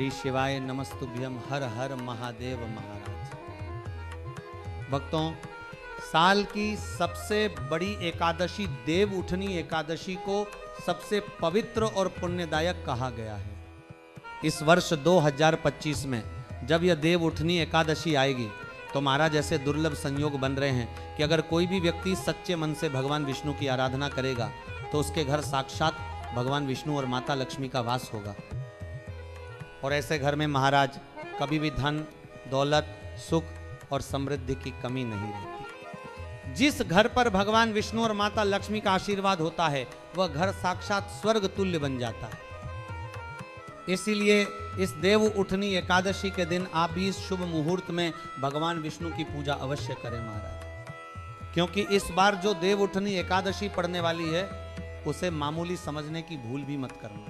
श्री शिवाय नमस्तुभ्यम हर हर महादेव महाराज। भक्तों, साल की सबसे बड़ी एकादशी देव उठनी एकादशी को सबसे पवित्र और पुण्यदायक कहा गया है। इस वर्ष 2025 में जब यह देव उठनी एकादशी आएगी तो महाराज ऐसे दुर्लभ संयोग बन रहे हैं कि अगर कोई भी व्यक्ति सच्चे मन से भगवान विष्णु की आराधना करेगा तो उसके घर साक्षात भगवान विष्णु और माता लक्ष्मी का वास होगा। और ऐसे घर में महाराज कभी भी धन, दौलत, सुख और समृद्धि की कमी नहीं रहती। जिस घर पर भगवान विष्णु और माता लक्ष्मी का आशीर्वाद होता है वह घर साक्षात स्वर्ग तुल्य बन जाता है। इसीलिए इस देव उठनी एकादशी के दिन आप भी इस शुभ मुहूर्त में भगवान विष्णु की पूजा अवश्य करें महाराज, क्योंकि इस बार जो देव उठनी एकादशी पड़ने वाली है उसे मामूली समझने की भूल भी मत करना।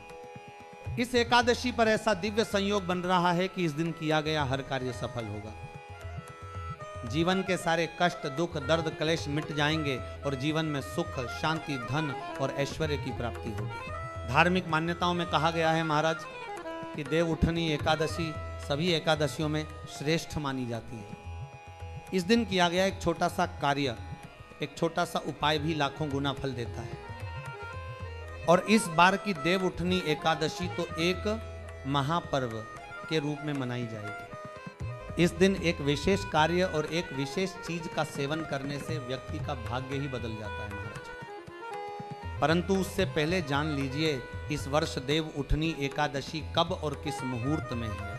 इस एकादशी पर ऐसा दिव्य संयोग बन रहा है कि इस दिन किया गया हर कार्य सफल होगा। जीवन के सारे कष्ट, दुख, दर्द, क्लेश मिट जाएंगे और जीवन में सुख, शांति, धन और ऐश्वर्य की प्राप्ति होगी। धार्मिक मान्यताओं में कहा गया है महाराज कि देव उठनी एकादशी सभी एकादशियों में श्रेष्ठ मानी जाती है। इस दिन किया गया एक छोटा सा कार्य, एक छोटा सा उपाय भी लाखों गुना फल देता है। और इस बार की देव उठनी एकादशी तो एक महापर्व के रूप में मनाई जाएगी। इस दिन एक विशेष कार्य और एक विशेष चीज का सेवन करने से व्यक्ति का भाग्य ही बदल जाता है महाराज। परंतु उससे पहले जान लीजिए इस वर्ष देव उठनी एकादशी कब और किस मुहूर्त में है।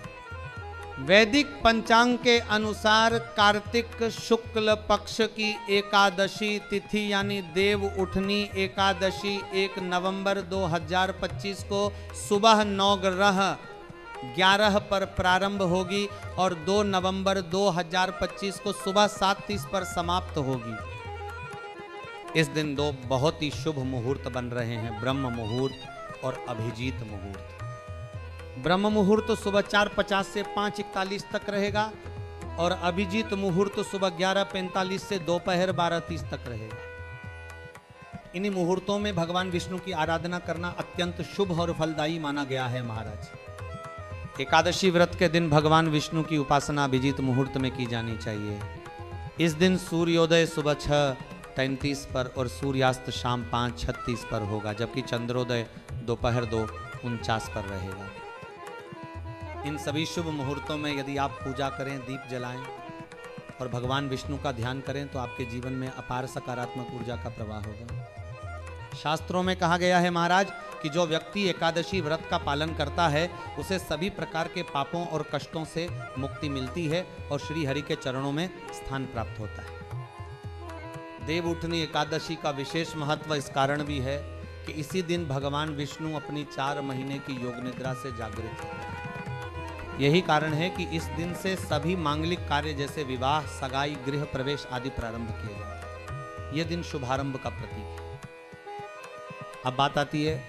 वैदिक पंचांग के अनुसार कार्तिक शुक्ल पक्ष की एकादशी तिथि यानी देव उठनी एकादशी 1 नवंबर 2025 को सुबह 9:11 पर प्रारंभ होगी और 2 नवंबर 2025 को सुबह 7:30 पर समाप्त होगी। इस दिन दो बहुत ही शुभ मुहूर्त बन रहे हैं, ब्रह्म मुहूर्त और अभिजीत मुहूर्त। ब्रह्म मुहूर्त सुबह 4:50 से 5:41 तक रहेगा और अभिजीत मुहूर्त सुबह 11:45 से दोपहर 12:30 तक रहेगा। इन्हीं मुहूर्तों में भगवान विष्णु की आराधना करना अत्यंत शुभ और फलदायी माना गया है महाराज। एकादशी व्रत के दिन भगवान विष्णु की उपासना अभिजीत मुहूर्त में की जानी चाहिए। इस दिन सूर्योदय सुबह 6:33 पर और सूर्यास्त शाम 5:36 पर होगा, जबकि चंद्रोदय दोपहर 2:49 पर रहेगा। इन सभी शुभ मुहूर्तों में यदि आप पूजा करें, दीप जलाएं और भगवान विष्णु का ध्यान करें तो आपके जीवन में अपार सकारात्मक ऊर्जा का प्रवाह होगा। शास्त्रों में कहा गया है महाराज कि जो व्यक्ति एकादशी व्रत का पालन करता है उसे सभी प्रकार के पापों और कष्टों से मुक्ति मिलती है और श्री हरि के चरणों में स्थान प्राप्त होता है। देव उठनी एकादशी का विशेष महत्व इस कारण भी है कि इसी दिन भगवान विष्णु अपनी 4 महीने की योग निद्रा से जागृत हैं। यही कारण है कि इस दिन से सभी मांगलिक कार्य जैसे विवाह, सगाई, गृह प्रवेश आदि प्रारंभ किए जाते हैं। यह दिन शुभारंभ का प्रतीक है। अब बात आती है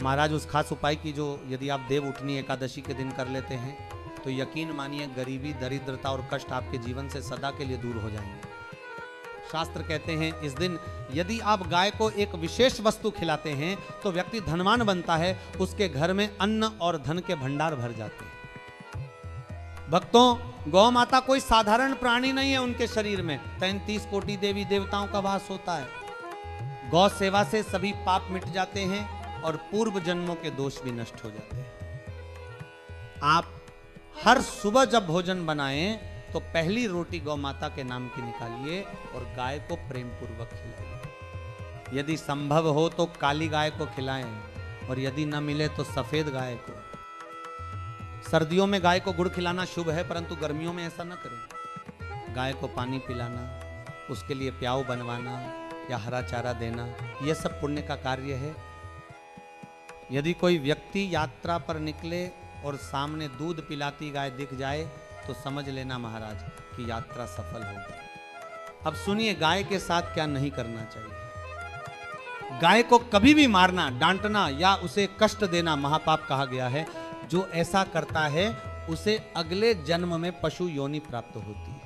महाराज उस खास उपाय की जो यदि आप देव उठनी एकादशी के दिन कर लेते हैं तो यकीन मानिए गरीबी, दरिद्रता और कष्ट आपके जीवन से सदा के लिए दूर हो जाएंगे। शास्त्र कहते हैं इस दिन यदि आप गाय को एक विशेष वस्तु खिलाते हैं तो व्यक्ति धनवान बनता है, उसके घर में अन्न और धन के भंडार भर जाते हैं। भक्तों, गौ माता कोई साधारण प्राणी नहीं है। उनके शरीर में 33 कोटि देवी देवताओं का वास होता है। गौ सेवा से सभी पाप मिट जाते हैं और पूर्व जन्मों के दोष भी नष्ट हो जाते हैं। आप हर सुबह जब भोजन बनाएं तो पहली रोटी गौ माता के नाम की निकालिए और गाय को प्रेम पूर्वक खिलाइए। यदि संभव हो तो काली गाय को खिलाएं और यदि न मिले तो सफेद गाय को। सर्दियों में गाय को गुड़ खिलाना शुभ है, परंतु गर्मियों में ऐसा न करें। गाय को पानी पिलाना, उसके लिए प्याऊ बनवाना या हरा चारा देना, यह सब पुण्य का कार्य है। यदि कोई व्यक्ति यात्रा पर निकले और सामने दूध पिलाती गाय दिख जाए तो समझ लेना महाराज कि यात्रा सफल होगी। अब सुनिए गाय के साथ क्या नहीं करना चाहिए। गाय को कभी भी मारना, डांटना या उसे कष्ट देना महापाप कहा गया है। जो ऐसा करता है उसे अगले जन्म में पशु योनि प्राप्त होती है।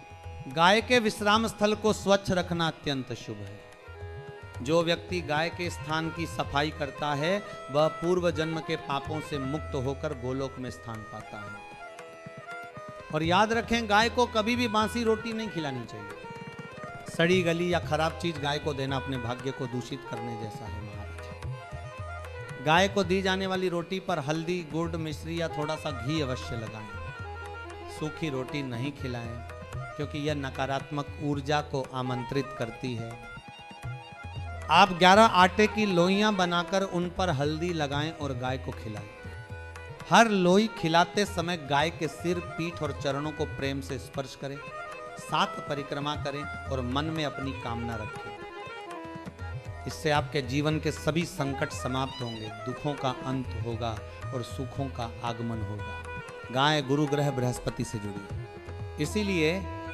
गाय के विश्राम स्थल को स्वच्छ रखना अत्यंत शुभ है। जो व्यक्ति गाय के स्थान की सफाई करता है वह पूर्व जन्म के पापों से मुक्त होकर गोलोक में स्थान पाता है। और याद रखें, गाय को कभी भी बासी रोटी नहीं खिलानी चाहिए। सड़ी गली या खराब चीज गाय को देना अपने भाग्य को दूषित करने जैसा है महाराज। गाय को दी जाने वाली रोटी पर हल्दी, गुड़, मिश्री या थोड़ा सा घी अवश्य लगाएं। सूखी रोटी नहीं खिलाएं क्योंकि यह नकारात्मक ऊर्जा को आमंत्रित करती है। आप 11 आटे की लोइयां बनाकर उन पर हल्दी लगाएं और गाय को खिलाएं। हर लोई खिलाते समय गाय के सिर, पीठ और चरणों को प्रेम से स्पर्श करें। 7 परिक्रमा करें और मन में अपनी कामना रखें। इससे आपके जीवन के सभी संकट समाप्त होंगे, दुखों का अंत होगा और सुखों का आगमन होगा। गाय गुरु ग्रह बृहस्पति से जुड़ी है, इसीलिए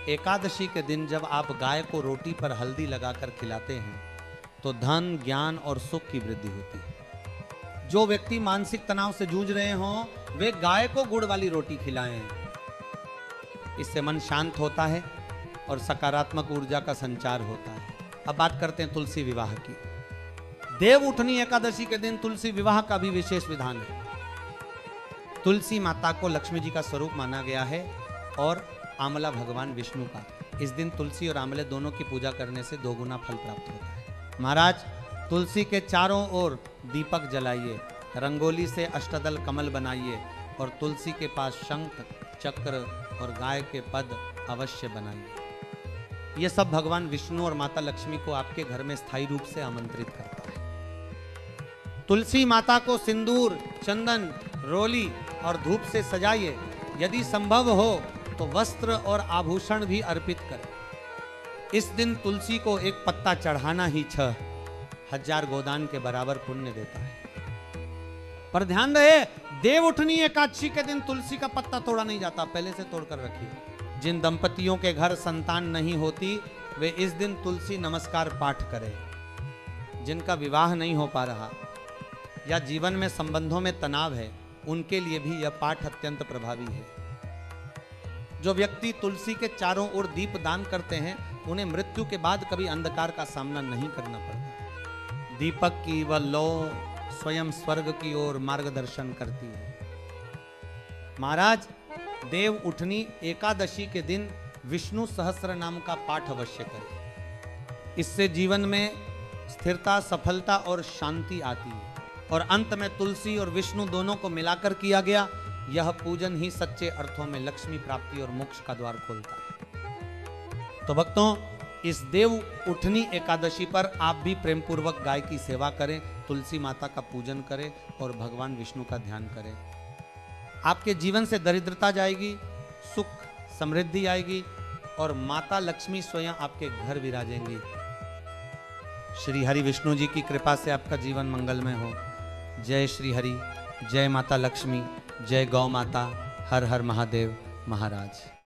एकादशी के दिन जब आप गाय को रोटी पर हल्दी लगाकर खिलाते हैं तो धन, ज्ञान और सुख की वृद्धि होती है। जो व्यक्ति मानसिक तनाव से जूझ रहे हों वे गाय को गुड़ वाली रोटी खिलाएं। इससे मन शांत होता है और सकारात्मक ऊर्जा का संचार होता है। अब बात करते हैं तुलसी विवाह की। देव उठनी एकादशी के दिन तुलसी विवाह का भी विशेष विधान है। तुलसी माता को लक्ष्मी जी का स्वरूप माना गया है और आंवला भगवान विष्णु का। इस दिन तुलसी और आंवले दोनों की पूजा करने से 2 गुना फल प्राप्त होता है। महाराज, तुलसी के चारों ओर दीपक जलाइए, रंगोली से अष्टदल कमल बनाइए और तुलसी के पास शंख, चक्र और गाय के पद अवश्य बनाइए। यह सब भगवान विष्णु और माता लक्ष्मी को आपके घर में स्थायी रूप से आमंत्रित करता है। तुलसी माता को सिंदूर, चंदन, रोली और धूप से सजाइए। यदि संभव हो तो वस्त्र और आभूषण भी अर्पित करें। इस दिन तुलसी को एक पत्ता चढ़ाना ही 6000 गोदान के बराबर पुण्य देता है। पर ध्यान रहे, देव उठनी एकादशी के दिन तुलसी का पत्ता तोड़ा नहीं जाता, पहले से तोड़कर रखिए। जिन दंपतियों के घर संतान नहीं होती वे इस दिन तुलसी नमस्कार पाठ करें। जिनका विवाह नहीं हो पा रहा या जीवन में संबंधों में तनाव है उनके लिए भी यह पाठ अत्यंत प्रभावी है। जो व्यक्ति तुलसी के चारों ओर दीप दान करते हैं उन्हें मृत्यु के बाद कभी अंधकार का सामना नहीं करना पड़ता। दीपक की वह लौ स्वयं स्वर्ग की ओर मार्गदर्शन करती है। महाराज, देव उठनी एकादशी के दिन विष्णु सहस्त्र नाम का पाठ अवश्य करें। इससे जीवन में स्थिरता, सफलता और शांति आती है। और अंत में तुलसी और विष्णु दोनों को मिलाकर किया गया यह पूजन ही सच्चे अर्थों में लक्ष्मी प्राप्ति और मोक्ष का द्वार खोलता है। तो भक्तों, इस देव उठनी एकादशी पर आप भी प्रेम पूर्वक गाय की सेवा करें, तुलसी माता का पूजन करें और भगवान विष्णु का ध्यान करें। आपके जीवन से दरिद्रता जाएगी, सुख समृद्धि आएगी और माता लक्ष्मी स्वयं आपके घर विराजेंगी। श्री हरि विष्णु जी की कृपा से आपका जीवन मंगलमय हो। जय श्री हरि, जय माता लक्ष्मी, जय गौ माता, हर हर महादेव महाराज।